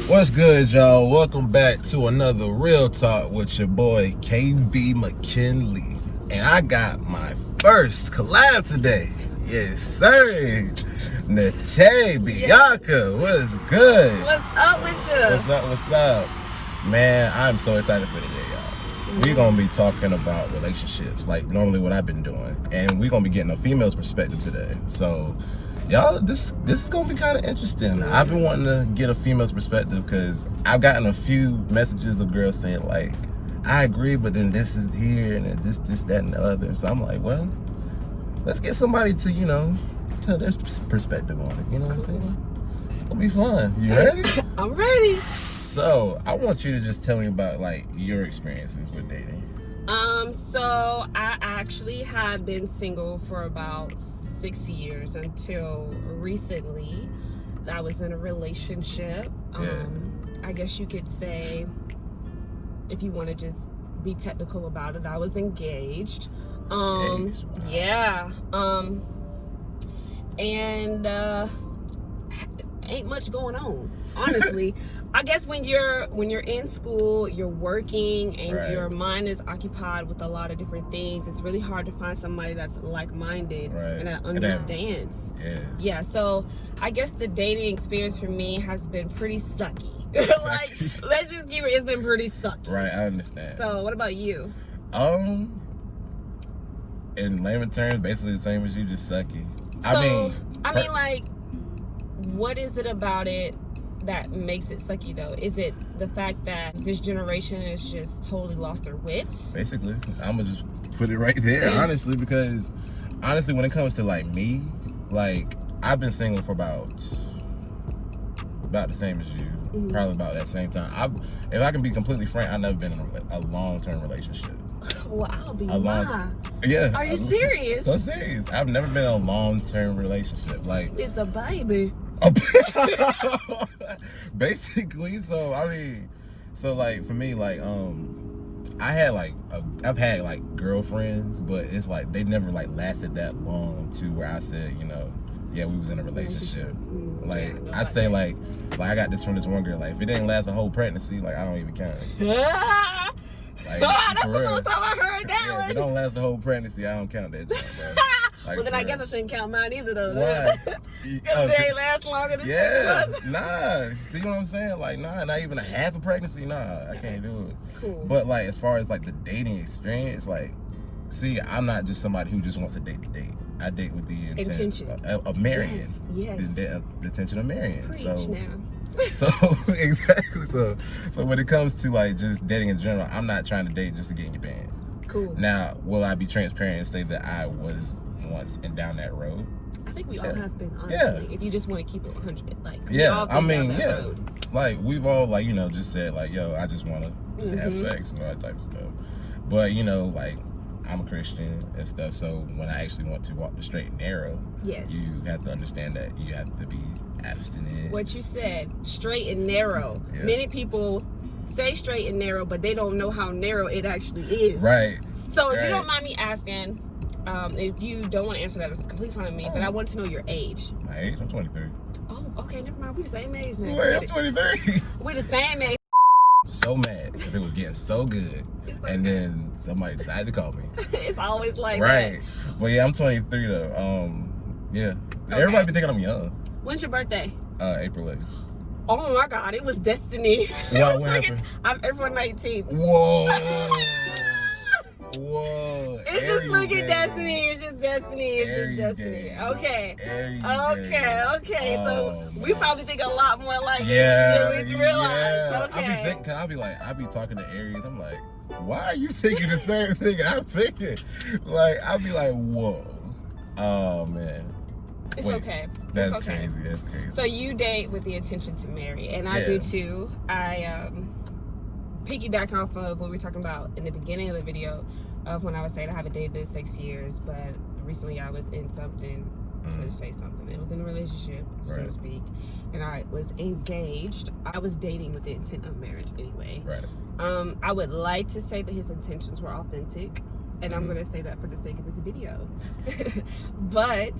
What's good, y'all? Welcome back to another Real Talk with your boy KV McKinley. And I got my first collab today. Yes, sir. Naté Bianca. What's good? What's up with you? What's up? Man, I'm so excited for today, y'all. We're gonna be talking about relationships, like normally what I've been doing. And we're gonna be getting a female's perspective today. So y'all, this is gonna be kind of interesting. I've been wanting to get a female's perspective because I've gotten a few messages of girls saying like, I agree, but then this is here and then this, that, and the other. So I'm like, well, let's get somebody to, tell their perspective on it. You know what I'm saying? It's gonna be fun. You ready? I'm ready. So I want you to just tell me about like your experiences with dating. So I actually had been single for about 6 years until recently. I was in a relationship. I guess you could say, if you want to just be technical about it, I was engaged. Wow. Yeah. And ain't much going on, honestly. I guess when you're in school, you're working and Right. your mind is occupied with a lot of different things. It's really hard to find somebody that's like-minded Right. and that understands. Yeah. So I guess the dating experience for me has been pretty sucky. Like, let's just keep it, it's been pretty sucky. Right, I understand. So what about you? In layman terms, basically the same as you, just sucky. Like, what is it about it that makes it sucky though? Is it the fact that this generation has just totally lost their wits? Basically, I'm gonna just put it right there, honestly, because honestly, when it comes to like me, like I've been single for about the same as you, probably about that same time. If I can be completely frank, I've never been in a long-term relationship. Well, I'll be Yeah. Are you serious? So serious. I've never been in a long-term relationship. Like it's a baby. Basically, so like for me, like I've had like girlfriends, but it's like they never like lasted that long to where I said, yeah, we was in a relationship. Like I say like I got this from this one girl, like if it didn't last a whole pregnancy, like I don't even count it. Like, that's the first time I heard that one. If it don't last the whole pregnancy, I don't count that job, bro. Like, well, then I guess I shouldn't count mine either, though. Why? Because they ain't last longer than 6 months. Nah. See what I'm saying? Like, nah, not even a half a pregnancy. Nah, I can't do it. Cool. But like, as far as like the dating experience, like, see, I'm not just somebody who just wants to date to date. I date with the intention of marrying. Yes. The intention of marrying. Preach now. So exactly. So when it comes to like just dating in general, I'm not trying to date just to get in your pants. Cool. Now, will I be transparent and say that I was once and down that road? I think we all have been, honestly. If you just want to keep it 100, like road. Like we've all like just said like, yo, I just want to have sex and all that type of stuff. But like I'm a Christian and stuff, so when I actually want to walk the straight and narrow, yes, you have to understand that you have to be abstinent. What you said, straight and narrow. Yeah. Many people say straight and narrow, but they don't know how narrow it actually is. Right. So if you don't mind me asking, if you don't want to answer that, it's completely fine with me, but I want to know your age. My age? I'm 23. Oh, okay, never mind. We the same age now. Wait, I'm 23. We the same age. So mad because it was getting so good, and then somebody decided to call me. It's always like right. But yeah, I'm 23 though. Yeah. Okay. Everybody be thinking I'm young. When's your birthday? April 8th. Oh my God, it was destiny. What happened? I'm April 19th. Whoa. Whoa. It's just freaking destiny. It's just destiny. It's just destiny. Okay. Okay. So we probably think a lot more like than we realize. Yeah. Okay. I be talking to Aries. I'm like, why are you thinking the same thing I'm thinking? Like, I'll be like, whoa. Oh man. It's okay. That's it's okay. Crazy. That's crazy. So you date with the intention to marry, and I do too. I piggyback off of what we were talking about in the beginning of the video of when I was saying I haven't dated in 6 years, but recently I was in something. To say something. It was in a relationship, so to speak, and I was engaged. I was dating with the intent of marriage anyway. Right. I would like to say that his intentions were authentic, and I'm going to say that for the sake of this video. But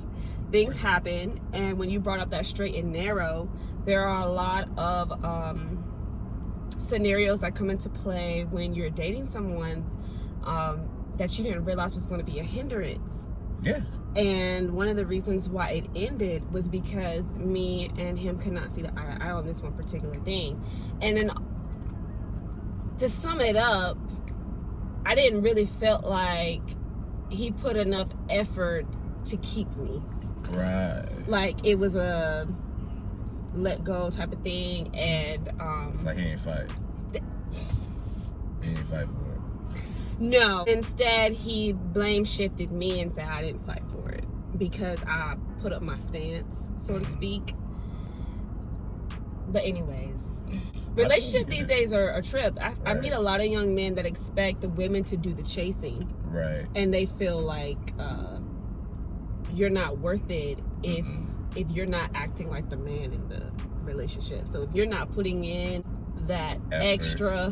things happen, and when you brought up that straight and narrow, there are a lot of scenarios that come into play when you're dating someone that you didn't realize was going to be a hindrance. Yeah. And one of the reasons why it ended was because me and him could not see the eye to eye on this one particular thing. And then to sum it up, I didn't really feel like he put enough effort to keep me. Right. Like it was a let go type of thing, and like he ain't fight. He didn't fight for it. No. Instead, he blame shifted me and said I didn't fight for it because I put up my stance, so to speak. But anyways, relationships these days are a trip. I meet a lot of young men that expect the women to do the chasing. Right. And they feel like you're not worth it if you're not acting like the man in the relationship. So if you're not putting in that extra,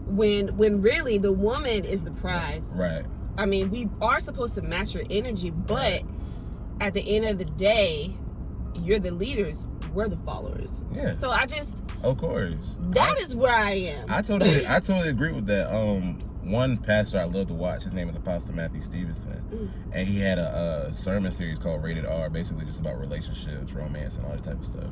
when really the woman is the prize. Right. I mean, we are supposed to match your energy, but at the end of the day, you're the leaders, we're the followers. Yeah. So I just, of course, that is where I am. I totally agree with that. One pastor I love to watch, his name is Apostle Matthew Stevenson, and he had a sermon series called Rated R, basically just about relationships, romance, and all that type of stuff.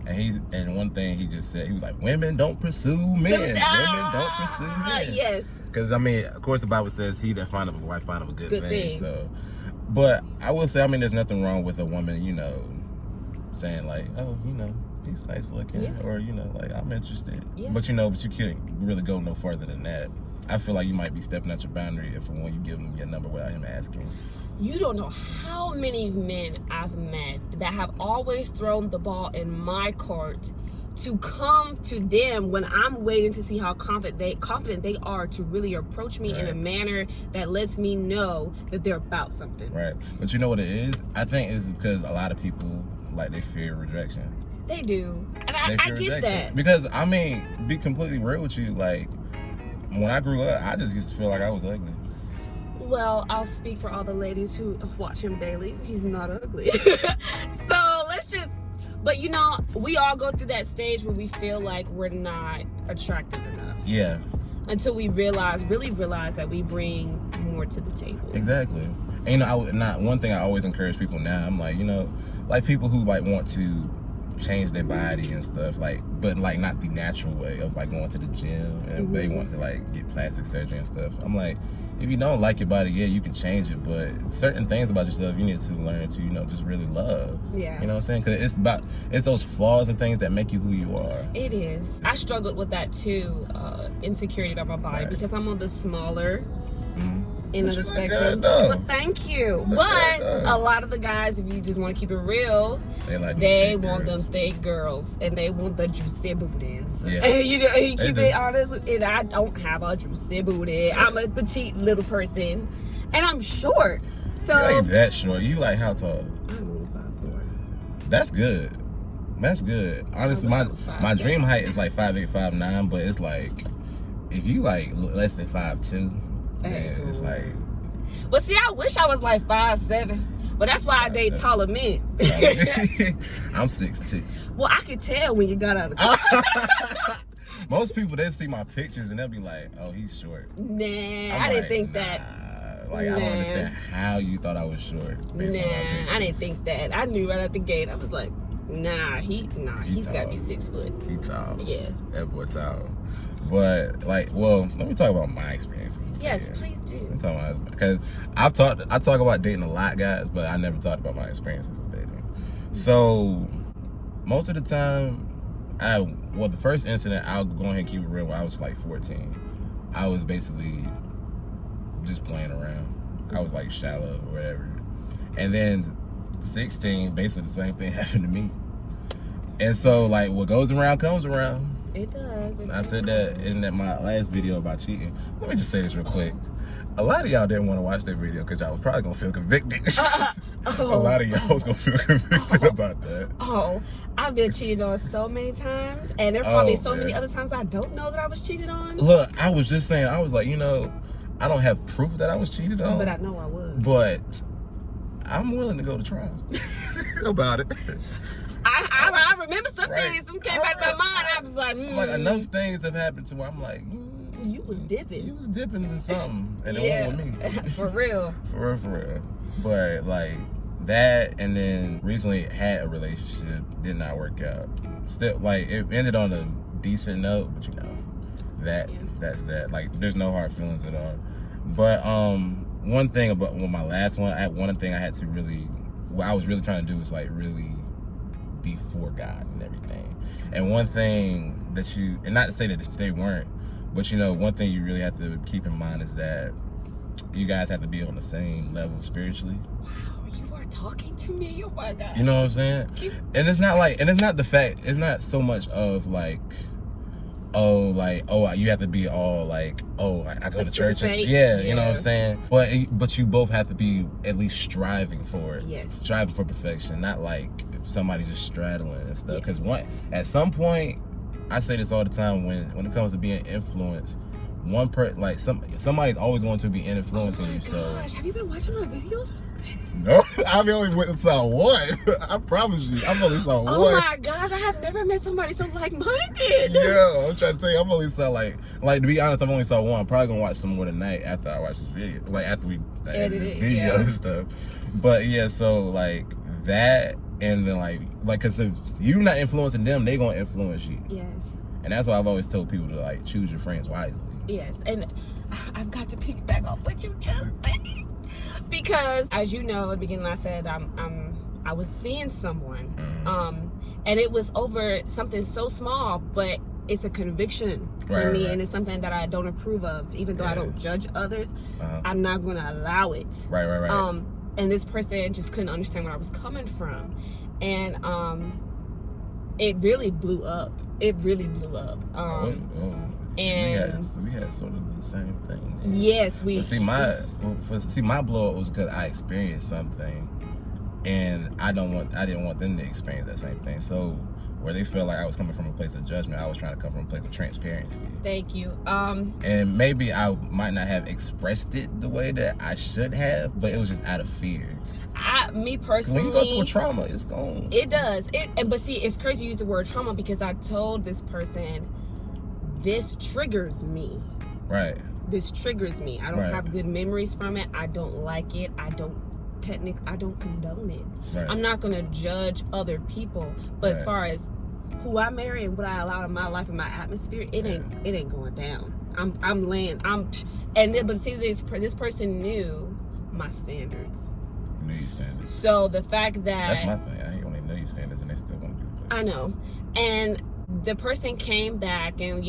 And one thing he just said, he was like, women don't pursue men. Women don't pursue men. Yes. Because, I mean, of course, the Bible says, he that findeth a wife findeth a good thing. So, but I will say, I mean, there's nothing wrong with a woman, you know, saying like, oh, you know, he's nice looking, or, you know, like, I'm interested. Yeah. But, you know, but you can't really go no further than that. I feel like you might be stepping out your boundary if when you give him your number without him asking. You don't know how many men I've met that have always thrown the ball in my court to come to them when I'm waiting to see how confident they are to really approach me in a manner that lets me know that they're about something. Right. But you know what it is? I think it's because a lot of people, like, they fear rejection. They do. And I get that. Because, I mean, be completely real with you, like, when I grew up, I just used to feel like I was ugly. Well, I'll speak for all the ladies who watch him daily. He's not ugly. So let's just, but you know, we all go through that stage where we feel like we're not attractive enough. Yeah. Until we really realize that we bring more to the table. Exactly. And, you know, one thing I always encourage people now, I'm like, you know, like people who like want to change their body and stuff, like, but like not the natural way of like going to the gym, and they want to like get plastic surgery and stuff. I'm like, if you don't like your body, yeah, you can change it, but certain things about yourself you need to learn to, you know, just really love. Yeah. You know what I'm saying? Because it's those flaws and things that make you who you are. It is. I struggled with that too, insecurity about my body, because I'm on the smaller end of the spectrum. But thank you. But a lot of the guys, if you just want to keep it real, they want them thick girls and they want the juicy booties. Yeah. And you know, you keep it honest, and I don't have a juicy booty. I'm a petite little person, and I'm short. So you ain't that short. You like how tall? I'm only 5'4". That's good. That's good. Honestly, my dream height is like 5'8", 5'9", but it's like if you like less than 5'2". Man, it's like. But see, I wish I was like 5'7", but that's why I date taller men. I'm 6'2". Well, I could tell when you got out of the car. Most people, they see my pictures and they'll be like, "Oh, he's short." Nah, I didn't think that. Like, I don't understand how you thought I was short. Nah, I didn't think that. I knew right out the gate. I was like, he's got to be 6 foot. He tall. Yeah. That boy tall. But like, well, let me talk about my experiences. Yes, please do. Because I talk about dating a lot, guys, but I never talked about my experiences with dating. So most of the time, the first incident, I'll go ahead and keep it real. When I was like 14, I was basically just playing around. I was like shallow or whatever. And then 16, basically the same thing happened to me. And so like, what goes around comes around. It does. I said that in my last video about cheating. Let me just say this real quick. A lot of y'all didn't want to watch that video because y'all was probably going to feel convicted. A lot of y'all was going to feel convicted about that. Oh, I've been cheated on so many times. And there are probably so many other times I don't know that I was cheated on. Look, I was just saying, I was like, you know, I don't have proof that I was cheated on. But I know I was. But I'm willing to go to trial about it. I remember some things. Some came back to my mind. I was like, I'm like, enough things have happened to where I'm like, you was dipping. You was dipping in something, and it wasn't with me. For real. For real. But like that, and then recently had a relationship, did not work out. Still, like it ended on a decent note, but you know, that's that. Like, there's no hard feelings at all. But one thing about my last one, one thing I had to really, what I was really trying to do was like really be for God and everything. And one thing that you, and not to say that they weren't, but you know, one thing you really have to keep in mind is that you guys have to be on the same level spiritually. Wow, you are talking to me. Oh my God. You know what I'm saying? And it's not like, and it's not the fact, it's not so much of like, you have to be all like, I go to church. Yeah, you know what I'm saying? But you both have to be at least striving for it. Yes. Striving for perfection, not like somebody just straddling and stuff. Because at some point, I say this all the time, when it comes to being influenced, somebody's always going to be influencing you. So have you been watching my videos or something? No, I've only went and saw one. I promise you, I've only saw one. Oh my gosh, I have never met somebody so like-minded. Yeah, I'm trying to tell you, I've only saw like to be honest, I've only saw one. I'm probably gonna watch some more tonight after I watch this video, like after we edit this video and stuff. But yeah, so like that, and then like cause if you're not influencing them, they gonna influence you. Yes. And that's why I've always told people to like choose your friends wisely. Yes, and I've got to piggyback off what you just said, because as you know, at the beginning I said I was seeing someone, and it was over something so small, but it's a conviction for me, and it's something that I don't approve of. Even though I don't judge others, I'm not going to allow it. Right. And this person just couldn't understand where I was coming from, and it really blew up. It really blew up. And we had sort of the same thing. Yes, we. But my blow up was because I experienced something, and I didn't want them to experience that same thing. So where they felt like I was coming from a place of judgment, I was trying to come from a place of transparency. Thank you. And maybe I might not have expressed it the way that I should have, but it was just out of fear. Me personally, when you go through a trauma, it's gone. It does. But see, it's crazy you use the word trauma, because I told this person, this triggers me. Right. This triggers me. I don't have good memories from it. I don't like it. I don't condone it. Right. I'm not gonna judge other people, but as far as who I marry and what I allow in my life and my atmosphere, it ain't going down. But see, this person knew my standards. Knew your standards. So the fact that that's my thing. I only know your standards, and they still want to do it. I know, and the person came back and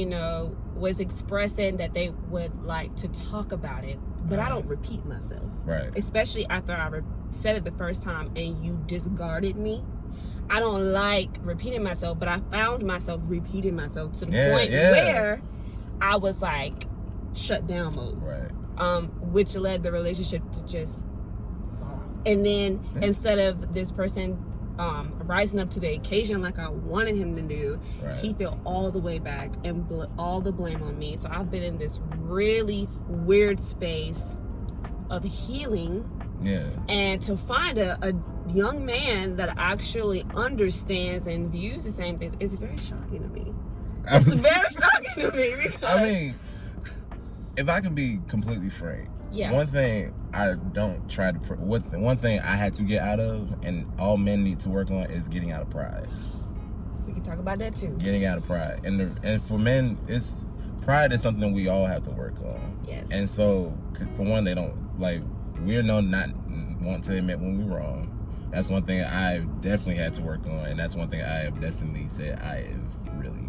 was expressing that they would like to talk about it, but I don't repeat myself. Right. Especially after I said it the first time and you discarded me. I don't like repeating myself, but I found myself repeating myself to the point where I was like shut down mode. Right. Which led the relationship to just fall. And then instead of this person rising up to the occasion like I wanted him to do, he fell all the way back and all the blame on me. So I've been in this really weird space of healing, and to find a young man that actually understands and views the same things is very shocking to me. It's very shocking to me, because I mean, if I can be completely frank, one thing I don't try to one thing I had to get out of, and all men need to work on, is getting out of pride. We can talk about that too. Getting out of pride, and for men, pride is something we all have to work on. Yes. And so, for one, they don't we're known not want to admit when we're wrong. That's one thing I definitely had to work on, and that's one thing I have definitely said I have really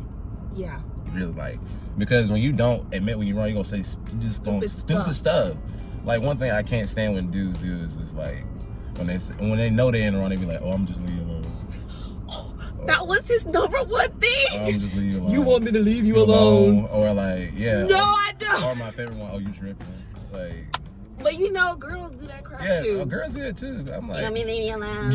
because when you don't admit when you're wrong, you're gonna say stupid stuff. Like, one thing I can't stand when dudes do is just like when they know they're in the wrong, they be like, I'm just leaving you alone. That was his number one thing. I'm just leaving you alone. You want me to leave you alone? Or like, no, I don't. Or my favorite one, you tripping. Like, but girls do that crap too. Yeah, girls do it too. I'm like, you want me to leave you alone?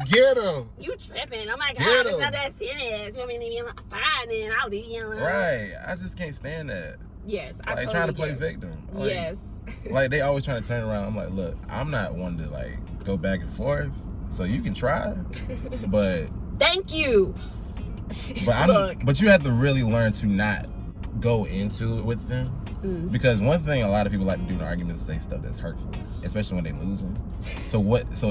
Get him. You tripping? Oh my God, it's not that serious. You want me to leave you alone? Fine, then I'll leave you alone. Right. I just can't stand that. Yes, I totally trying to play victim. Yes. Like, they always trying to turn around. I'm like, look, I'm not one to go back and forth. So you can try, but Thank you. But you have to really learn to not go into it with them. Because one thing a lot of people like to do in arguments is say stuff that's hurtful, especially when they're losing. So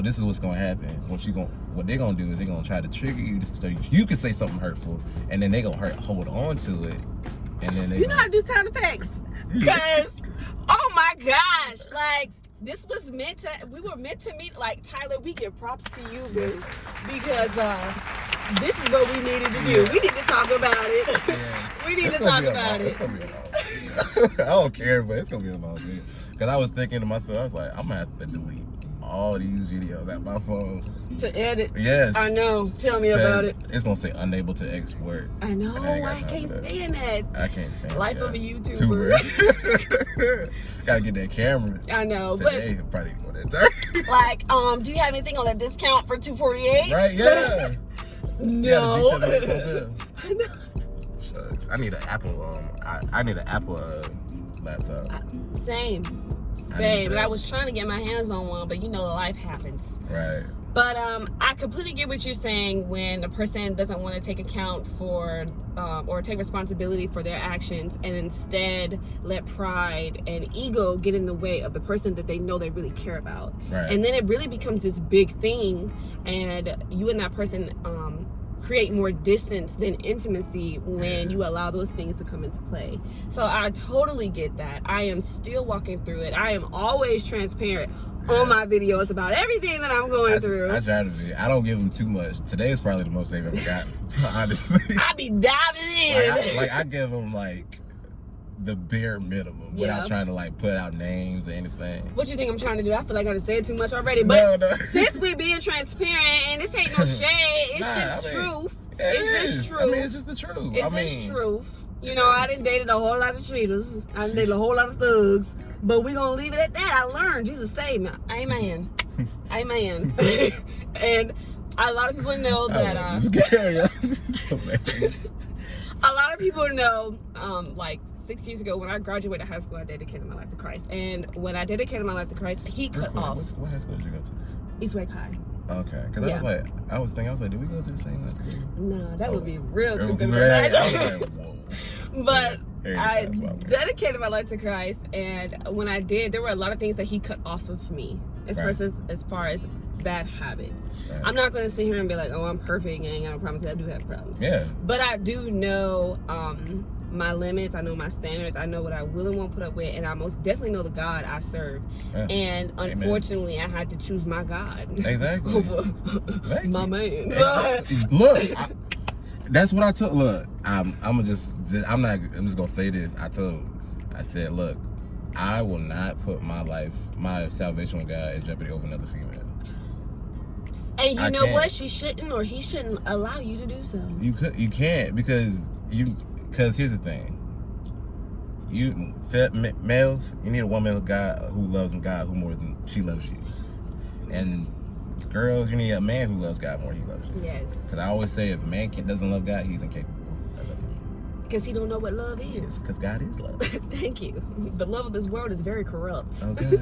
this is what's gonna happen. What they're gonna do is they're gonna try to trigger you so you can say something hurtful, and then they're gonna hold on to it, and then you know how to do sound effects. Cause oh my gosh, like we were meant to meet. Like Tyler, we give props to you, boo, because this is what we needed to do. We need to talk about it. Yes. We need to talk about it. It's gonna be a long video. I don't care, but it's gonna be a long video. Cause I was thinking to myself, I was like, I'm gonna have to delete all these videos at my phone to edit. Yes. I know. Tell me about it. It's gonna say unable to export. I know. I can't stand that. I can't stand life of a YouTuber. Gotta get that camera. I know. Today, but probably go that turn. Like, do you have anything on a discount for $248? Right? Yeah. No. Shucks. I need an Apple. I need an Apple laptop. Same. And I was trying to get my hands on one, but you know, life happens. Right. But I completely get what you're saying when a person doesn't want to take account for or take responsibility for their actions, and instead let pride and ego get in the way of the person that they know they really care about. Right. And then it really becomes this big thing, and you and that person create more distance than intimacy when you allow those things to come into play. So I totally get that. I am still walking through it. I am always transparent on my videos about everything that I'm going through. I try to be. I don't give them too much. Today is probably the most they've ever gotten, honestly. I be diving in. I give them like the bare minimum without trying to like put out names or anything. What you think I'm trying to do? I feel like I said too much already. But no. Since we being transparent, and this ain't no shade, it's just truth. It's just truth. I mean, it's just the truth. It's just truth. You know, I done dated a whole lot of cheaters. I done dated a whole lot of thugs. But we gonna leave it at that. I learned. Jesus saved me. Amen. Amen. And a lot of people know that a lot of people know, like 6 years ago when I graduated high school, I dedicated my life to Christ. And when I dedicated my life to Christ, he cut off. What high school did you go to? Eastway High. Okay, because I was thinking, did we go to the same high school? No, that would be real too good. But I dedicated my life to Christ, and when I did, there were a lot of things that he cut off of me, as far as bad habits. Right. I'm not going to sit here and be like, oh, I'm perfect and I ain't got no problems. I do have problems. Yeah. But I do know my limits. I know my standards. I know what I will and won't put up with, and I most definitely know the God I serve. Yeah. And unfortunately, I had to choose my God. Exactly. Over my man. Look, that's what I took. Look, I'm just gonna say this. I said, look, I will not put my salvation with God in jeopardy over another female. And you know what? She shouldn't, or he shouldn't allow you to do so. You can't because here's the thing. Males, you need a woman who loves God who more than she loves you. And girls, you need a man who loves God more than he loves you. Yes. Because I always say if a man doesn't love God, he's incapable of loving you. Because he don't know what love is. Because God is love. Thank you. The love of this world is very corrupt. Okay.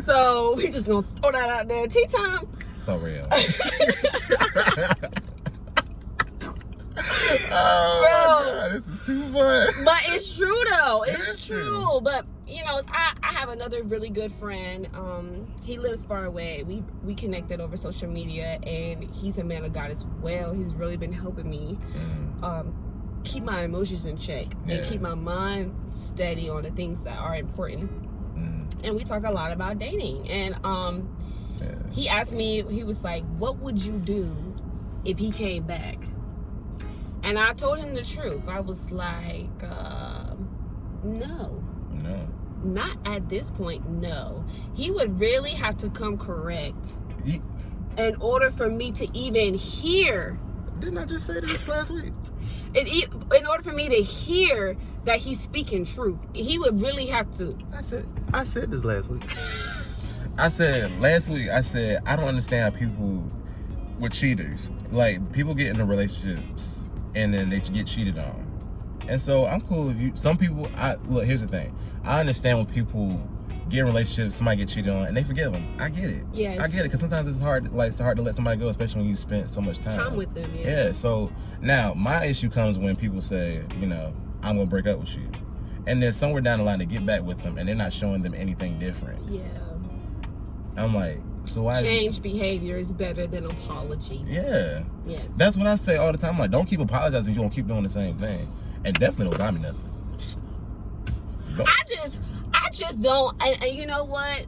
So we just gonna throw that out there. Tea time. For real. Oh my God, this is too fun. But it's true though. It's true. But you know, I have another really good friend. He lives far away. We connected over social media, and he's a man of God as well. He's really been helping me keep my emotions in check and keep my mind steady on the things that are important. And we talk a lot about dating. And he asked me, he was like, what would you do if he came back? And I told him the truth. I was like, no. Not at this point, no. He would really have to come correct in order for me to even hear. Didn't I just say this last week? In order for me to hear that he's speaking truth, he would really have to. I said this last week. Last week, I don't understand how people with cheaters, like people get into relationships and then they get cheated on. And so I'm cool if some people, look, here's the thing. I understand when people get in relationships, somebody get cheated on, and they forgive them. I get it. Yes. I get it, because sometimes it's hard. Like, it's hard to let somebody go, especially when you spent so much time with them. Yes. Yeah. So now my issue comes when people say, you know, I'm gonna break up with you, and then somewhere down the line they get back with them, and they're not showing them anything different. Yeah. I'm like, so why? Change behavior is better than apologies. Yeah. Yes. That's what I say all the time. I'm like, don't keep apologizing. You're gonna keep doing the same thing, and definitely don't buy me nothing. I just don't. And you know what?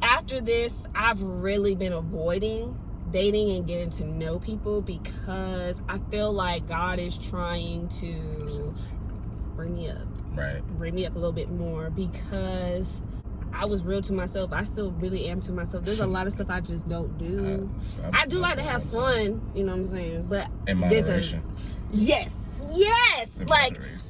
After this, I've really been avoiding dating and getting to know people, because I feel like God is trying to bring me up. Right. Bring me up a little bit more, because I was real to myself. I still really am to myself. There's a lot of stuff I just don't do. I do like to have fun, you know what I'm saying? But in moderation. Yes. In Like moderation.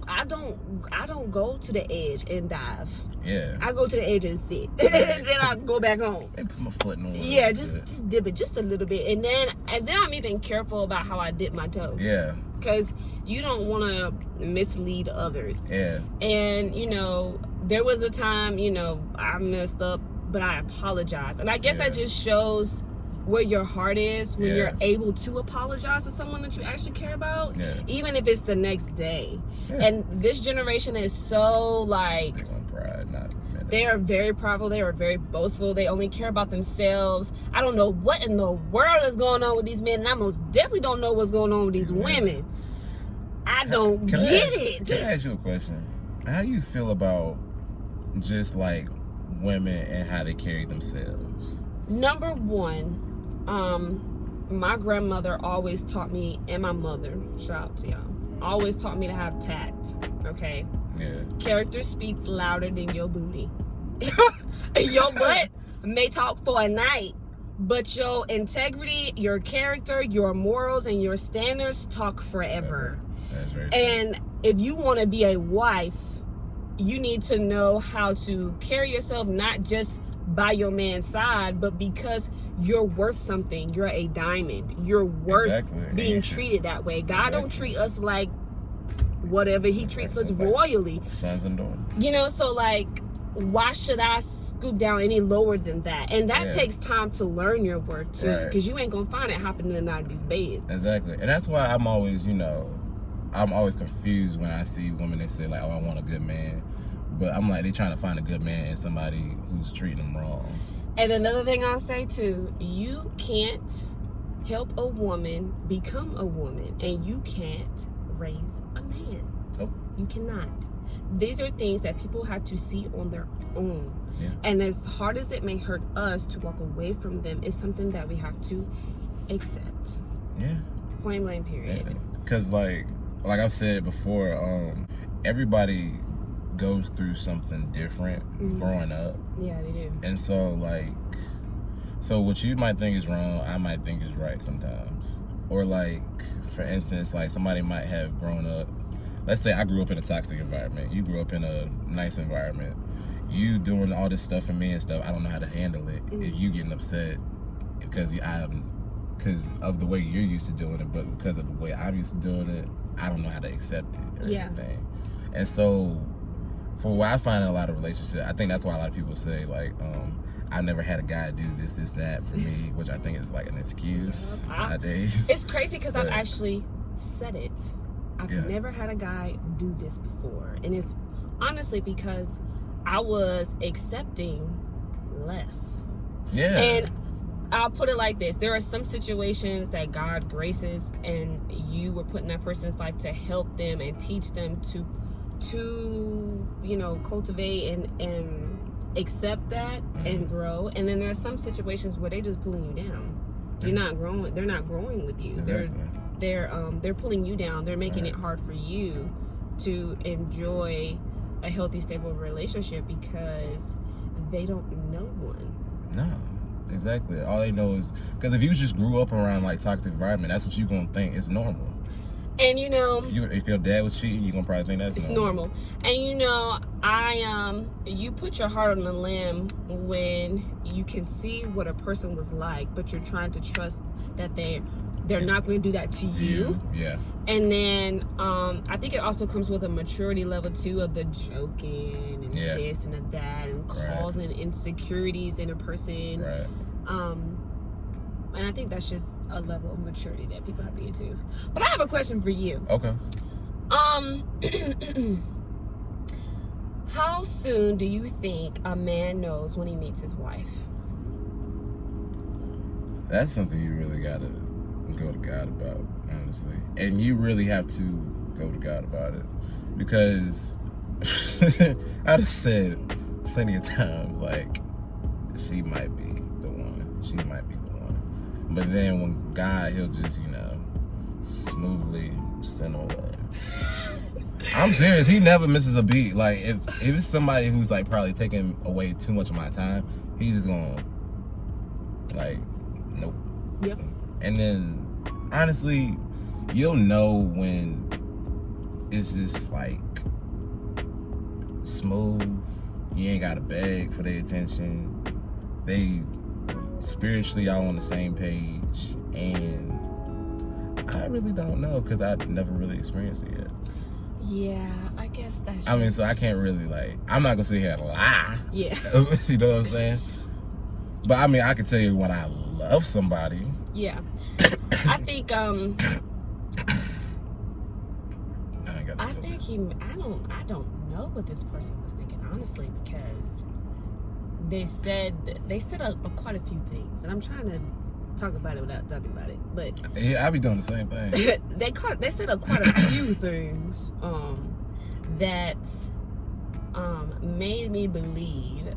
I don't go to the edge and dive. Yeah. I go to the edge and sit. And then I go back home. And put my foot in the water. Yeah, just dip it just a little bit. And then I'm even careful about how I dip my toe. Yeah. Because you don't want to mislead others. Yeah. And, you know, there was a time, you know, I messed up, but I apologized. And I guess that just shows where your heart is when you're able to apologize to someone that you actually care about, even if it's the next day. And this generation is so like, they are very prideful, they are very boastful, they only care about themselves. I don't know what in the world is going on with these men, and I most definitely don't know what's going on with these women. I don't get it. Can I ask you a question? How do you feel about just like women and how they carry themselves? Number one, my grandmother always taught me, and my mother, shout out to y'all, always taught me to have tact. Okay. Yeah. Character speaks louder than your booty. Your butt may talk for a night, but your integrity, your character, your morals, and your standards talk forever. That's right. And if you want to be a wife, you need to know how to carry yourself, not just by your man's side, but because you're worth something. You're a diamond. You're worth being treated that way. God don't treat us like whatever. He treats us royally. Sons and daughters. You know, so like, why should I scoop down any lower than that? And that takes time to learn your worth too, because you ain't gonna find it hopping in and out of these beds. Exactly. And that's why I'm always, you know, I'm always confused when I see women that say like, oh, I want a good man. But I'm like, they trying to find a good man in somebody who's treating them wrong. And another thing I'll say too, you can't help a woman become a woman, and you can't raise a man. Nope. You cannot. These are things that people have to see on their own. Yeah. And as hard as it may hurt us to walk away from them, it's something that we have to accept. Yeah. Point blank, period. Because like I've said before, everybody goes through something different growing up. Yeah, they do. And so like, so what you might think is wrong, I might think is right sometimes. Or like, for instance, like somebody might have grown up, let's say I grew up in a toxic environment, you grew up in a nice environment, you doing all this stuff for me and stuff, I don't know how to handle it, and you getting upset because of the way you're used to doing it, but because of the way I'm used to doing it, I don't know how to accept it or anything. And so for what I find in a lot of relationships, I think that's why a lot of people say like, I never had a guy do this, that for me, which I think is like an excuse nowadays. It's crazy because I've actually said it. I've never had a guy do this before. And it's honestly because I was accepting less. Yeah. And I'll put it like this. There are some situations that God graces and you were put in that person's life to help them and teach them to you know, cultivate and accept that and grow. And then there are some situations where they're just pulling you down. You're not growing. They're not growing with you. They're pulling you down. They're making it hard for you to enjoy a healthy, stable relationship because they don't know one. No, exactly. All they know is because if you just grew up around like toxic environment, that's what you're gonna think is normal. And you know, if your dad was cheating, you're gonna probably think that's normal. And you know, you put your heart on the limb when you can see what a person was like, but you're trying to trust that they They're not going to do that to you. Yeah. And then I think it also comes with a maturity level too of the joking and this and that and causing insecurities in a person. Right. And I think that's just a level of maturity that people have to get to. But I have a question for you. Okay. How soon do you think a man knows when he meets his wife? That's something you really gotta go to God about, honestly. And you really have to go to God about it. Because I've said plenty of times, like, she might be the one. She might be the one. But then when God, he'll just, smoothly send away. I'm serious. He never misses a beat. Like, if it's somebody who's, like, probably taking away too much of my time, he's just gonna, like, nope. Yep. And then, honestly, you'll know when it's just, like, smooth. You ain't gotta beg for their attention. They spiritually all on the same page. And I really don't know because I've never really experienced it yet. Yeah, I guess that's so I can't really, like, I'm not gonna sit here and lie. Yeah. You know what I'm saying? But I mean, I can tell you when I love somebody. Yeah. I think I don't know what this person was thinking, honestly, because they said quite a few things, and I'm trying to talk about it without talking about it, but yeah, I be doing the same thing. they said quite a few things that made me believe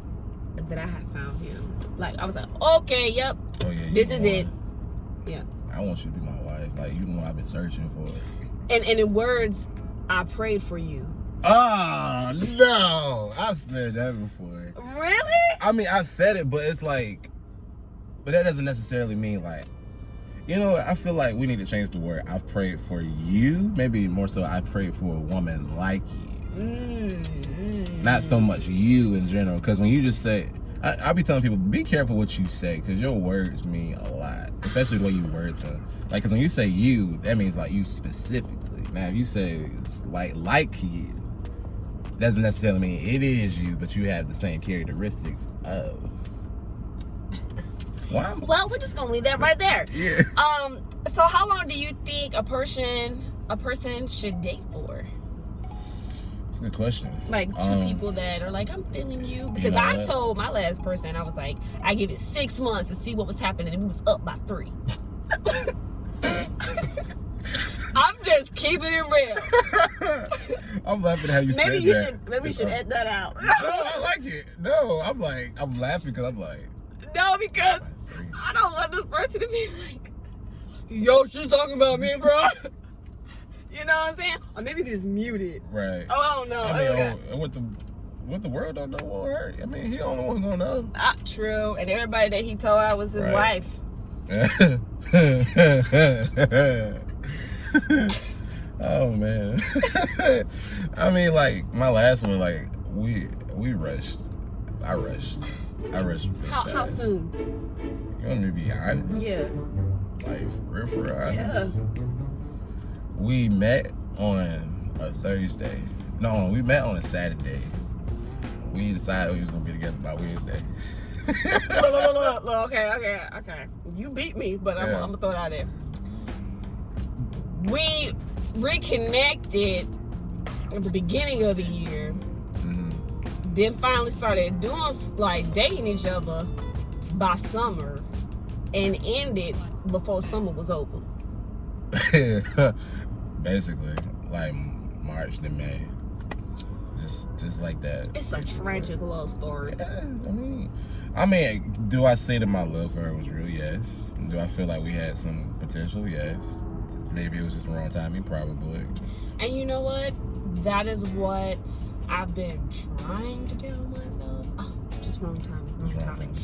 that I had found him. Like, I was like, okay, yep, this is it. Yeah, I want you to be my wife. Like, you the one I've been searching for. And in words, I prayed for you. Oh no, I've said that before. Really? I mean, I've said it, but it's like, but that doesn't necessarily mean, like, I feel like we need to change the word "I've prayed for you." Maybe more so, I prayed for a woman like you. Not so much you in general, because when you just say, I be telling people, be careful what you say, because your words mean a lot, especially the way you word them. Like, because when you say you, that means, like, you specifically. Now, if you say it's like you, doesn't necessarily mean it is you, but you have the same characteristics of. Wow. Well, we're just gonna leave that right there. Yeah. So how long do you think a person should date for? That's a good question. Like, two people that are like, I'm feeling you. Because I told my last person, I was like, I give it 6 months to see what was happening, and it was up by 3. I'm just keeping it real. I'm laughing at how you said that. Maybe you should edit that out. No, I like it. No, I'm laughing because I'm like. No, because I don't want this person to be like, yo, she talking about me, bro. You know what I'm saying? Or maybe just mute it. Right. Oh, I don't know. I mean, what the world don't know won't hurt. I mean, he the only one gonna know. True. And everybody that he told I was his wife. Oh man. I mean, like, my last one, like, we rushed. I rushed. How soon? You want me to be honest? Yeah. Like, for honest? Yeah. We met on a Thursday. No, we met on a Saturday. We decided we was gonna be together by Wednesday. Look, okay. You beat me, but I'm gonna throw it out there. We reconnected at the beginning of the year. Then finally started doing, like, dating each other by summer, and ended before summer was over. Basically, like March to May, just like that. It's a tragic love story. Yeah, I mean, do I say that my love for her was real? Yes. Do I feel like we had some potential? Yes. Maybe it was just the wrong timing, probably. And you know what? That is what I've been trying to tell myself. Oh, just wrong timing.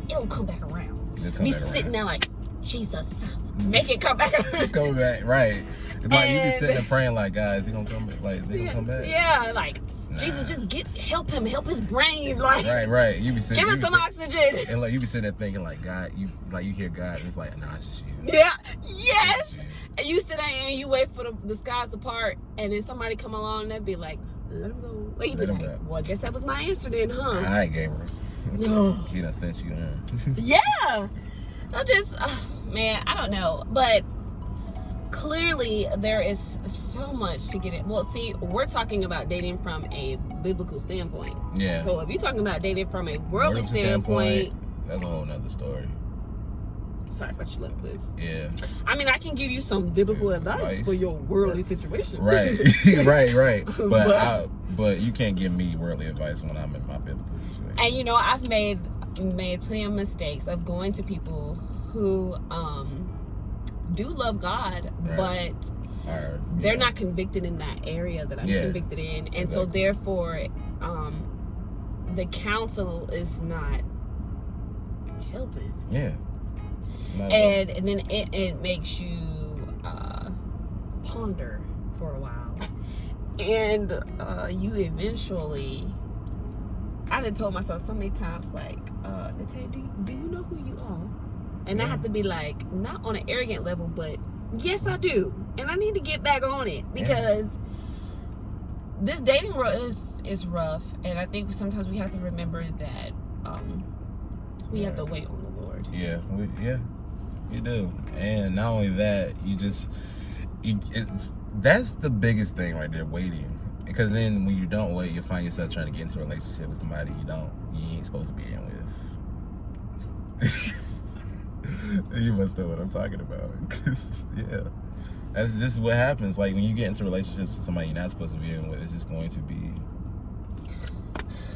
It'll come back around. Me sitting there like, Jesus, make it come back around. It's coming back, right. It's like, you be sitting there praying like, guys, he gonna come back? Like, they gonna come back? Yeah, like, Jesus, just help his brain, like right. You be sitting, give him some oxygen. And like you be sitting there thinking like God, you hear God, and it's like, nah, it's just you. Yeah, yes. And you sit there and you wait for the skies to part, and then somebody come along and they'd be like, let him go. Well, you be like, well, I guess that was my answer then, huh? All right, Gabriel. No. He done sent you, huh? Yeah. Man, I don't know, but clearly there is so much to get in. Well, see, we're talking about dating from a biblical standpoint. Yeah. So if you're talking about dating from a worldly standpoint, that's a whole nother story. Sorry about your lip, dude. Yeah. I mean, I can give you some biblical advice for your worldly situation. Right. right. But you can't give me worldly advice when I'm in my biblical situation. And you know, I've made plenty of mistakes of going to people who do love God, but they're not convicted in that area that I'm convicted in, and so therefore the counsel is not helping. Yeah. And then it makes you ponder for a while, and you eventually, I done told myself so many times, like, Naté, do you know who you are? And I have to be like, not on an arrogant level, but yes, I do. And I need to get back on it, because this dating world is rough. And I think sometimes we have to remember that we have to wait on the Lord. Yeah, you do. And not only that, that's the biggest thing right there, waiting. Because then when you don't wait, you find yourself trying to get into a relationship with somebody you ain't supposed to be in with. You must know what I'm talking about. Yeah, that's just what happens. Like when you get into relationships with somebody you're not supposed to be in with, it's just going to be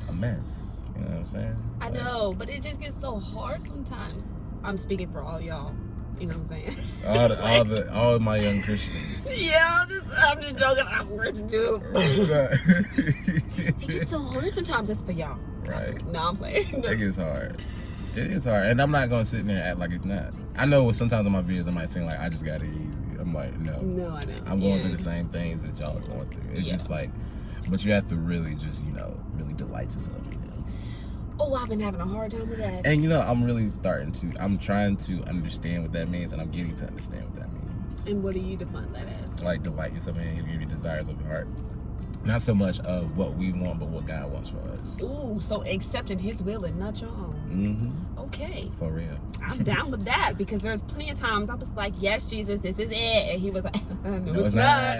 a mess. You know what I'm saying? I know, but it just gets so hard sometimes. I'm speaking for all y'all. You know what I'm saying? all my young Christians. Yeah, I'm just joking. I'm worth to do. It gets so hard sometimes. That's for y'all. Right. No, I'm playing. It gets hard. It is hard, and I'm not gonna sit there and act like it's not. I know sometimes on my videos I might seem like I just got it easy. I'm like, no, I know. I'm going through the same things that y'all are going through. It's just like, but you have to really just, really delight yourself in it. Oh, I've been having a hard time with that. And I'm really I'm trying to understand what that means, and I'm getting to understand what that means. And what do you define that as? Like delight yourself in it, He'll give you desires of your heart. Not so much of what we want, but what God wants for us. Ooh, so accepting His will and not your own. Mm-hmm. Okay. For real. I'm down with that, because there's plenty of times I was like, yes, Jesus, this is it. And He was like, no, it's not.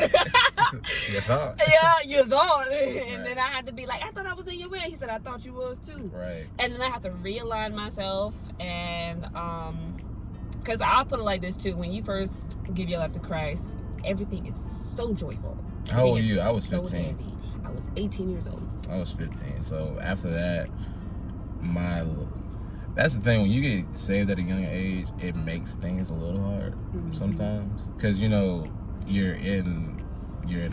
You thought. Yeah, you thought. And then I had to be like, I thought I was in your will. He said, I thought you was too. Right. And then I had to realign myself, and because I'll put it like this too, when you first give your life to Christ, everything is so joyful. How old were you? I was 15. So handy. I was 18 years old. I was 15. So after that, that's the thing, when you get saved at a young age, it makes things a little hard sometimes, because you're in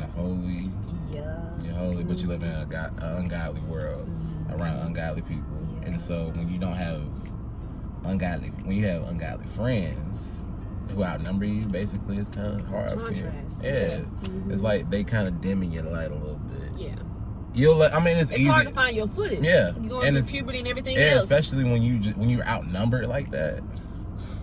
a holy, you're holy, but you live in an ungodly world around ungodly people, and so when you have ungodly friends who outnumber you, basically, it's kind of hard. Contrast. It's like they kind of dimming your light a little bit. Yeah. It's easy. Hard to find your footing. Yeah. You're going through puberty and everything else. Yeah, especially when you're outnumbered like that.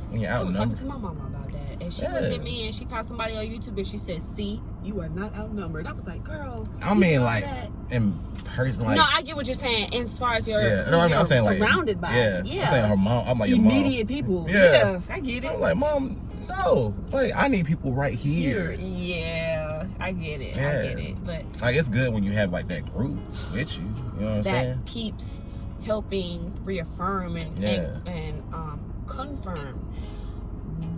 When you're outnumbered. I was talking to my mama about that, and she looked at me and she found somebody on YouTube and she said, "See, you are not outnumbered." I was like, "Girl." I mean, like in person, like. No, I get what you're saying. As far as you're I'm saying surrounded by. Yeah. I'm saying her mom. I'm like your immediate mom. people. Yeah. I get it. I'm like, Mom, no. Like, I need people right here. Yeah, I get it. Yeah. I get it. But like, it's good when you have like that group with you. You know what I'm saying? That keeps helping reaffirm and confirm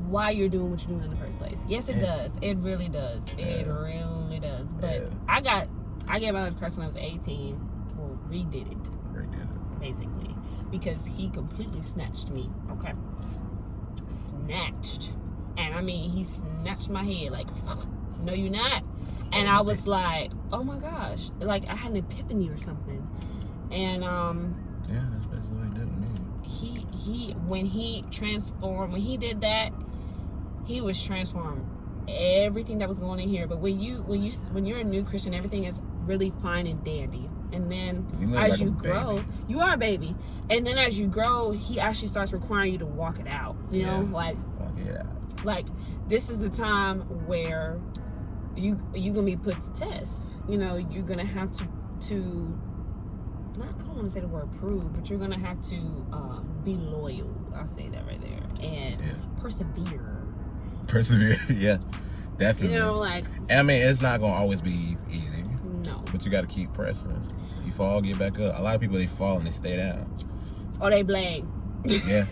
why you're doing what you're doing in the first place. Yes, it does. It really does. It really does. But I gave my life to Christ when I was 18. Well, redid it. Basically. Because He completely snatched me. Okay. Snatched. And I mean, He snatched my head like, no, you're not. And I was like, oh my gosh. Like, I had an epiphany or something. And yeah, that's basically what He did with me. When He did that, He was transformed everything that was going in here. But when you're a new Christian, everything is really fine and dandy. And then You as like you a grow, baby. you are a baby. And then as you grow, he actually starts requiring you to walk it out. You know, like walk it out. Like this is the time where you're gonna be put to test. You know, you're gonna have to not, I don't want to say the word prove, but you're gonna have to be loyal. I'll say that right there, and persevere. Persevere, yeah, definitely. You know, like, I mean, it's not gonna always be easy. No. But you got to keep pressing. You fall, get back up. A lot of people, they fall and they stay down. Or they blame. Yeah.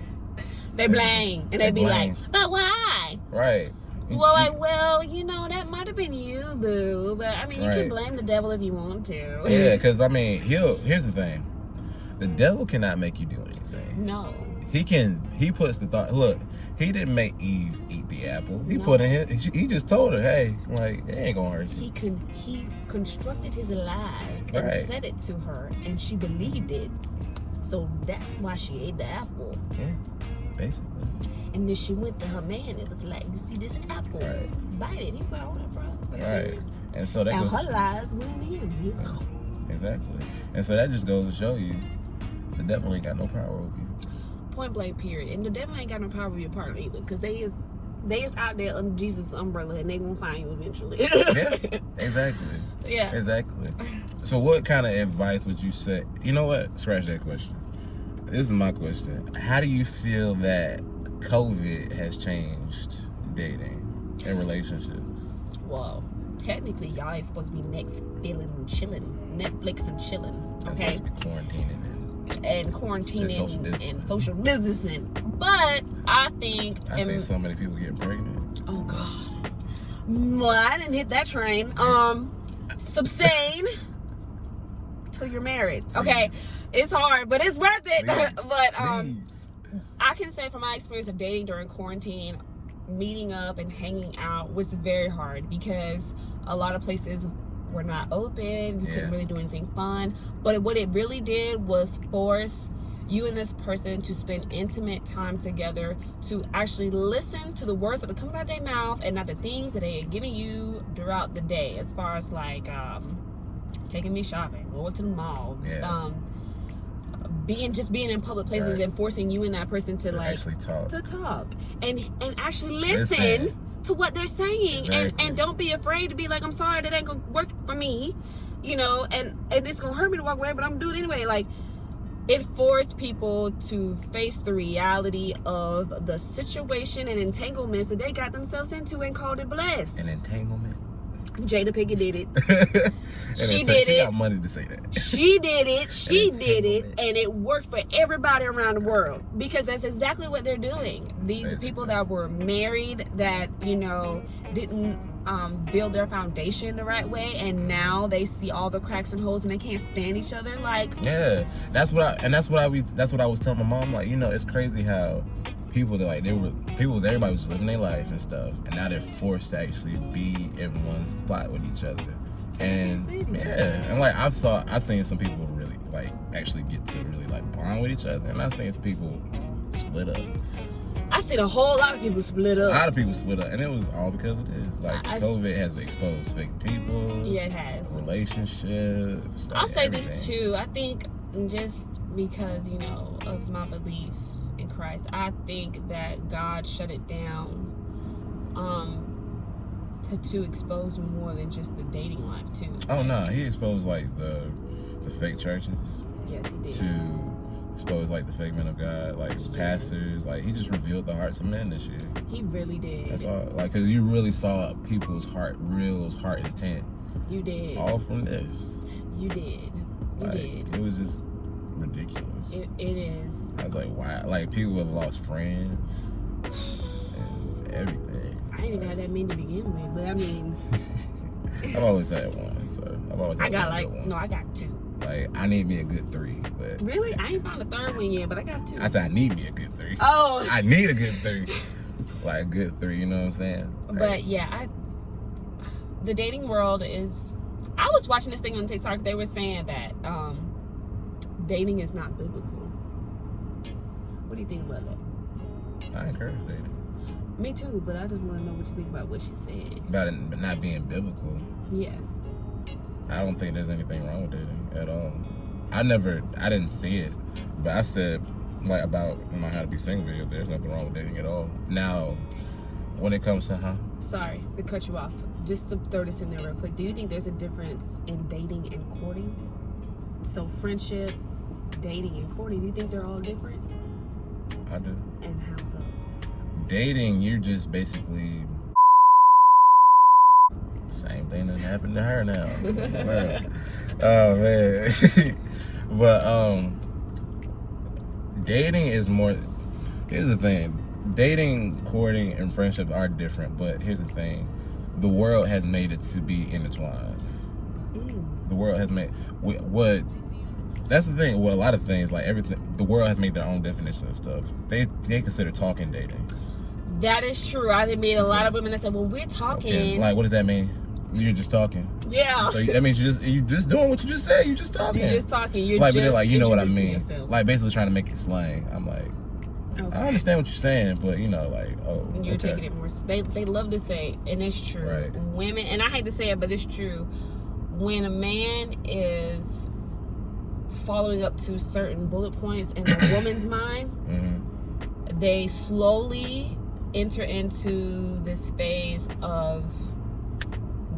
They blame, and they be blame. like, "But why?" Right. Well, like, well, you know, that might have been you, boo. But I mean, you can blame the devil if you want to. Yeah, because I mean, here's the thing: the devil cannot make you do anything. No. He puts the thought. Look, he didn't make Eve eat the apple. He put in his. He just told her, "Hey, like, it ain't gonna hurt you." He constructed his lies and said it to her, and she believed it. So that's why she ate the apple. Yeah, basically. And then she went to her man and was like, "You see this apple? Bite it." And he was like, "Hold up, bro. Are you serious?" And so that her lies went in. He was like, exactly. And so that just goes to show you, the devil ain't got no power over you. Point blank, period. And the devil ain't got no power over your partner either, because they is out there under Jesus' umbrella, and they gonna find you eventually. Yeah, exactly. Yeah, exactly. So what kind of advice would you say? You know what? Scratch that question. This is my question. How do you feel that COVID has changed dating and relationships? Well, technically, y'all ain't supposed to be Netflix and chilling. Okay. Supposed to be quarantining and social distancing. But I think I see so many people getting pregnant. Oh God. Well, I didn't hit that train. Sustain till you're married. Okay. It's hard, but it's worth it. But I can say from my experience of dating during quarantine, meeting up and hanging out was very hard because a lot of places were not open. You couldn't really do anything fun. But what it really did was force you and this person to spend intimate time together, to actually listen to the words that are coming out of their mouth and not the things that they are giving you throughout the day, as far as like taking me shopping, going to the mall, being in public places and forcing you and that person to like actually talk and actually listen to what they're saying. And don't be afraid to be like, "I'm sorry, that ain't gonna work for me," you know, and it's gonna hurt me to walk away, but I'm gonna do it anyway. Like, it forced people to face the reality of the situation and entanglements that they got themselves into and called it blessed. An entanglement? Jada Pinkett did it. She did it. She got money to say that. She did it. She did it. And it worked for everybody around the world, because that's exactly what they're doing. These people that were married that, you know, didn't build their foundation the right way, and now they see all the cracks and holes and they can't stand each other. Like, that's what I was telling my mom. Like, you know, it's crazy how people that like everybody was just living their life and stuff, and now they're forced to actually be in one spot with each other. And and like I've seen some people really like actually get to really like bond with each other, and I've seen some people split up. I seen a whole lot of people split up. A lot of people split up, and it was all because of this. Like, COVID has exposed fake people. Yeah, it has. Relationships. I'll say this too. I think just because, you know, of my belief in Christ, I think that God shut it down to expose more than just the dating life too. Oh no, he exposed like the fake churches. Yes, he did. To expose like the fake men of God, like his pastors. Like, he just revealed the hearts of men this year. He really did. That's all. Like, cause you really saw people's heart intent. You did. All from this. You did. You did. It was just ridiculous. It is. I was like, wow. Like, people have lost friends and everything. I ain't even had that many to begin with, but I mean, I've always had one, so I've always had I got two. Like, I need me a good 3, but really, I ain't found a third one yet, but I got 2. I said I need me a good 3. Oh, I need a good 3, like a good 3. You know what I'm saying? But yeah, the dating world is. I was watching this thing on TikTok. They were saying that dating is not biblical. What do you think about that? I encourage dating. Me too, but I just want to know what you think about what she said. About it not being biblical. Yes. I don't think there's anything wrong with dating at all. I didn't see it, but I said, like, about my How to Be Single video, there's nothing wrong with dating at all. Now, when it comes to, Sorry to cut you off. Just to throw this in there real quick. Do you think there's a difference in dating and courting? So friendship, dating, and courting, do you think they're all different? I do. And how so? Dating, you're just basically... Same thing that happened to her now. Oh, man. But, dating is more... Here's the thing. Dating, courting, and friendship are different, but here's the thing. The world has made it to be intertwined. The world has made... That's the thing. Well, a lot of things, like everything, the world has made their own definition of stuff. They consider talking dating. That is true. I meet a lot of women that say, well, we're talking. Okay. Like, what does that mean? You're just talking. Yeah. So that means you just doing what you just said. You just talking. You're just talking. You're like, just but like, you know what I mean? Yourself. Like, basically trying to make it slang. I'm like, okay. I understand what you're saying, but like, oh, you're taking it more. They love to say, and it's true. Right. Women, and I hate to say it, but it's true. When a man is following up to certain bullet points in the woman's mind, they slowly enter into this phase of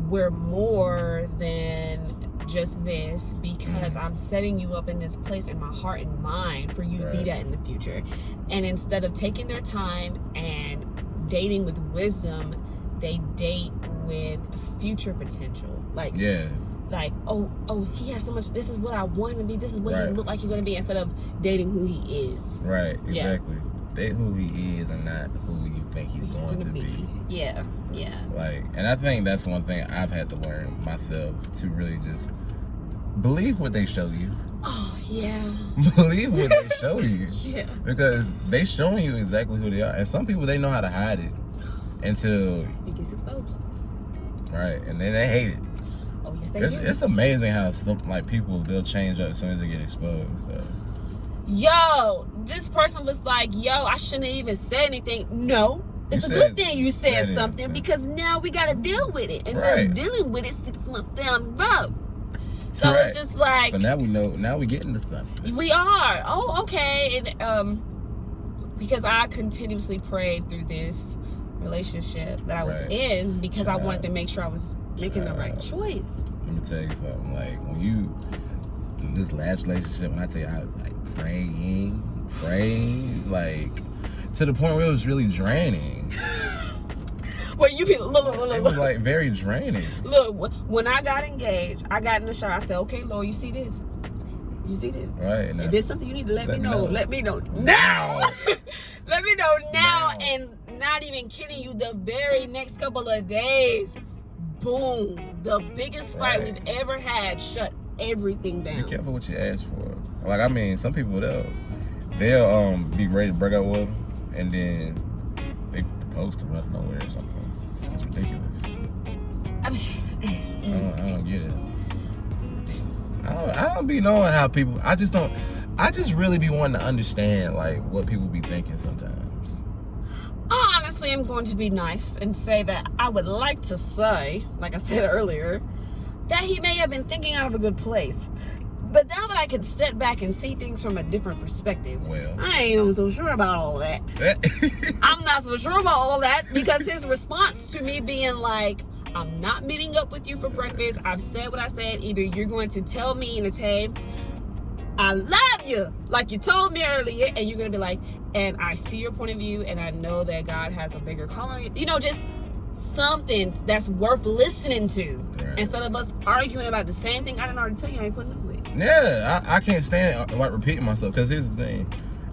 we're more than just this because I'm setting you up in this place in my heart and mind for you to be that in the future. And instead of taking their time and dating with wisdom, they date with future potential. Like, oh, he has so much, this is what I want him to be, this is what he look like he's gonna be, instead of dating who he is. Right, exactly. Date who he is and not who you think he's going to be. Yeah. Like, and I think that's one thing I've had to learn myself, to really just believe what they show you. Oh, yeah. Believe what they show you. Yeah. Because they showing you exactly who they are. And some people, they know how to hide it until it gets exposed. Right, and then they hate it. Oh, yes, they do. It's amazing how some, like, people, they'll change up as soon as they get exposed. So. Yo, this person was like, yo, I shouldn't have even said anything. No, it's a good thing you said something, because now we got to deal with it instead of dealing with it 6 months down the road. So it's just like, so now we know, now we get into something. We are. Oh, okay. And because I continuously prayed through this relationship that I was in, because I wanted to make sure I was making the right choice. Let me tell you something. Like, when you, this last relationship, when I tell you I was like praying, like, to the point where it was really draining. Well, you can look. It was like very draining. Look, when I got engaged, I got in the shower. I said, "Okay, Lord, you see this? You see this? Right? If there's something you need to let me know. Let me know now. Let me know now." And not even kidding you, the very next couple of days, boom, the biggest fight we've ever had shut everything down. Be careful what you ask for. Like, I mean, some people they'll be ready to break up with them, and then they propose to them out of nowhere or something. It's ridiculous. I don't get it. I don't be knowing how people. I just really be wanting to understand, like, what people be thinking sometimes. Honestly, I'm going to be nice and say that I would like to say, like I said earlier, that he may have been thinking out of a good place. But now that I can step back and see things from a different perspective, I ain't so sure about all that. I'm not so sure about all that, because his response to me being like, I'm not meeting up with you for breakfast. I've said what I said. Either you're going to tell me and it's, hey, I love you, like you told me earlier, and you're going to be like, and I see your point of view, and I know that God has a bigger call on you. You know, just something that's worth listening to, instead of us arguing about the same thing I didn't already tell you I ain't putting up with. Yeah, I can't stand like repeating myself, because here's the thing.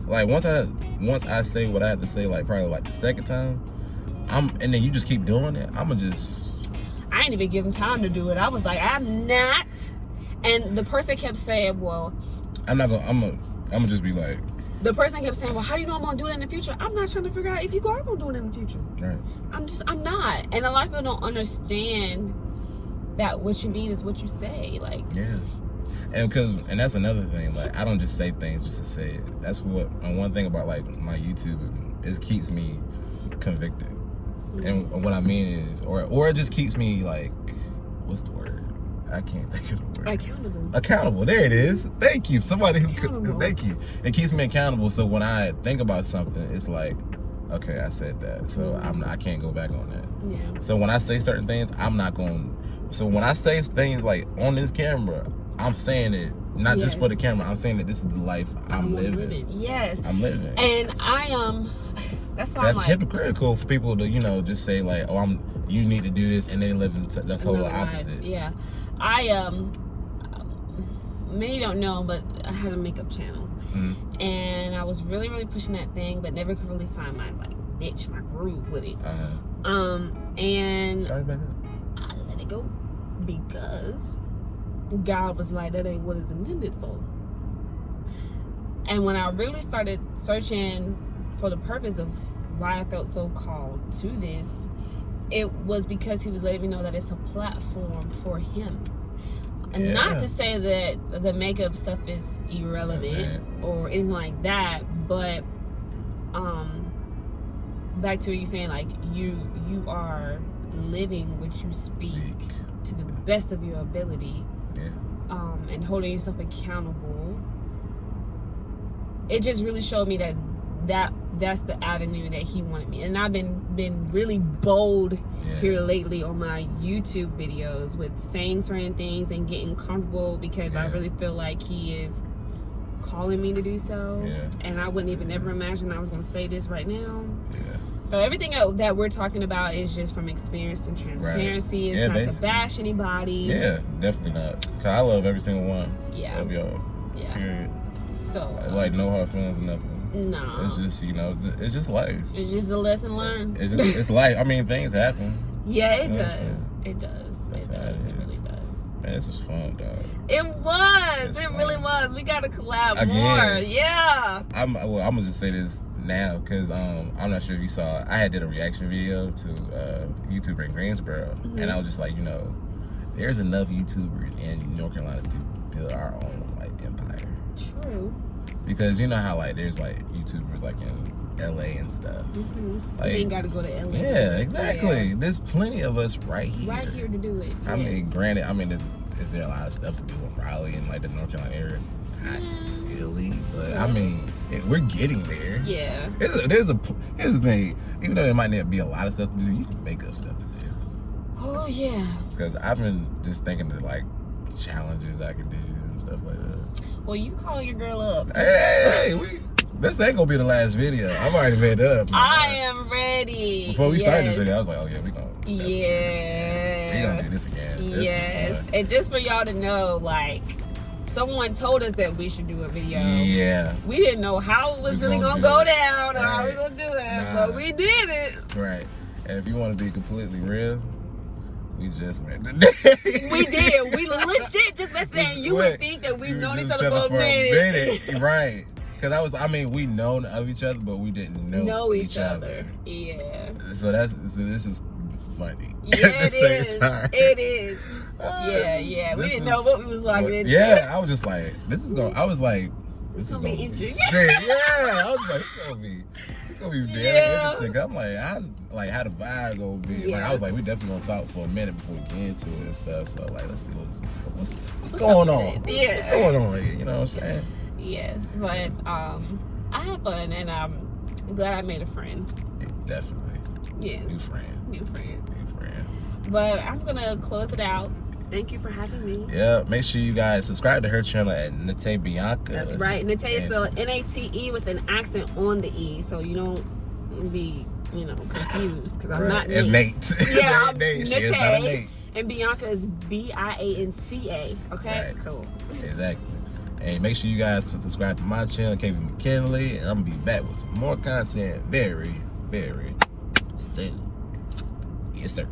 Like, once I say what I have to say, like probably like the second time, and then you just keep doing it, I ain't even give him time to do it. I was like, I'm not. And the person kept saying, well, I'm gonna just be like, the person kept saying, well, how do you know I'm gonna do it in the future? I'm not trying to figure out if you are gonna do it in the future. Right. I'm not. And a lot of people don't understand that what you mean is what you say. Like, yes. And that's another thing. Like, I don't just say things just to say it. That's one thing about, like, my YouTube is it keeps me convicted. And what I mean is, or it just keeps me, like, what's the word? I can't think of the word. Accountable. Accountable. There it is. Thank you. Somebody who Accountable. thank you. It keeps me accountable. So when I think about something, it's like, okay, I said that. So I can't go back on that. Yeah. So when I say certain things, I'm not going. So when I say things like on this camera, I'm saying it not just for the camera. I'm saying that this is the life I'm living. Yes. I'm living. And that's why that's I'm like, hypocritical for people to, you know, just say like, oh, you need to do this, and they live in the total opposite. Life. Yeah. Many don't know, but I had a makeup channel, and I was really, really pushing that thing, but never could really find my niche, my groove with it. And sorry about that. I let it go because God was like, that ain't what it's intended for. And when I really started searching for the purpose of why I felt so called to this, it was because he was letting me know that it's a platform for him. And not to say that the makeup stuff is irrelevant or anything like that, but back to what you're saying, like you are living what you speak to the best of your ability, and holding yourself accountable. It just really showed me that's the avenue that he wanted me. And I've been really bold here lately on my YouTube videos with saying certain things and getting comfortable, because I really feel like he is calling me to do so. And I wouldn't even ever imagine I was going to say this right now. So everything that we're talking about is just from experience and transparency. It's not to bash anybody. Definitely not. Cause I love every single one of y'all. Period. So like no hard feelings or nothing. No. It's just, you know, it's just life. It's just a lesson learned. It's life. I mean, things happen. Yeah, it does. It does. It does. It really does. Man, this was fun, dog. It was. It really was. We gotta collab more. Yeah. I'm gonna just say this now, because I'm not sure if you saw, I did a reaction video to YouTuber in Greensboro, and I was just like, you know, there's enough YouTubers in North Carolina to build our own like empire. True. Because you know how like there's like YouTubers like in LA and stuff. Like, you ain't gotta go to LA. Yeah, exactly. Yeah. There's plenty of us right here. Right here to do it. I mean, granted, is there a lot of stuff to do in Raleigh and like the North Carolina area? Not really, but I mean, we're getting there. Yeah. Here's the thing. Even though there might not be a lot of stuff to do, you can make up stuff to do. Oh yeah. Because I've been just thinking of like challenges I can do and stuff like that. Well, you call your girl up. Hey, this ain't gonna be the last video. I've already made it up. I am ready. Before we started this video, I was like, oh yeah, we gonna do this again. Yes. And just for y'all to know, like, someone told us that we should do a video. Yeah. We didn't know how it was really gonna go down or how we gonna do it, but we did it. Right. And if you want to be completely real, we just met today. We did. We legit just met today. You would think that we've known each other for a minute. Right. Because we known of each other, but we didn't know each other. Yeah. So this is funny. Yeah, it is. It is. Yeah. We didn't know what we was logging into. Yeah, I was just like, this is gonna be interesting. Yeah, I was like, it's gonna be very interesting. I'm like, how the vibe gonna be? Yeah. Like, I was like, we definitely gonna talk for a minute before we get into it and stuff. So like, let's see what's going on. Yeah, what's going on here? You know what I'm saying? Yes, but I had fun, and I'm glad I made a friend. Yeah, definitely. Yes. New friend. But I'm gonna close it out. Thank you for having me. Yeah, make sure you guys subscribe to her channel at Naté Bianca. That's right. Naté is spelled Nate with an accent on the E, so you don't be, confused, because I'm not Nate. Nate. Yeah, I'm Nate. Naté. And Bianca is Bianca. Okay? Right. Cool. Exactly. And make sure you guys subscribe to my channel, Kevin McKinley, and I'm gonna be back with some more content very, very soon. Yes, sir.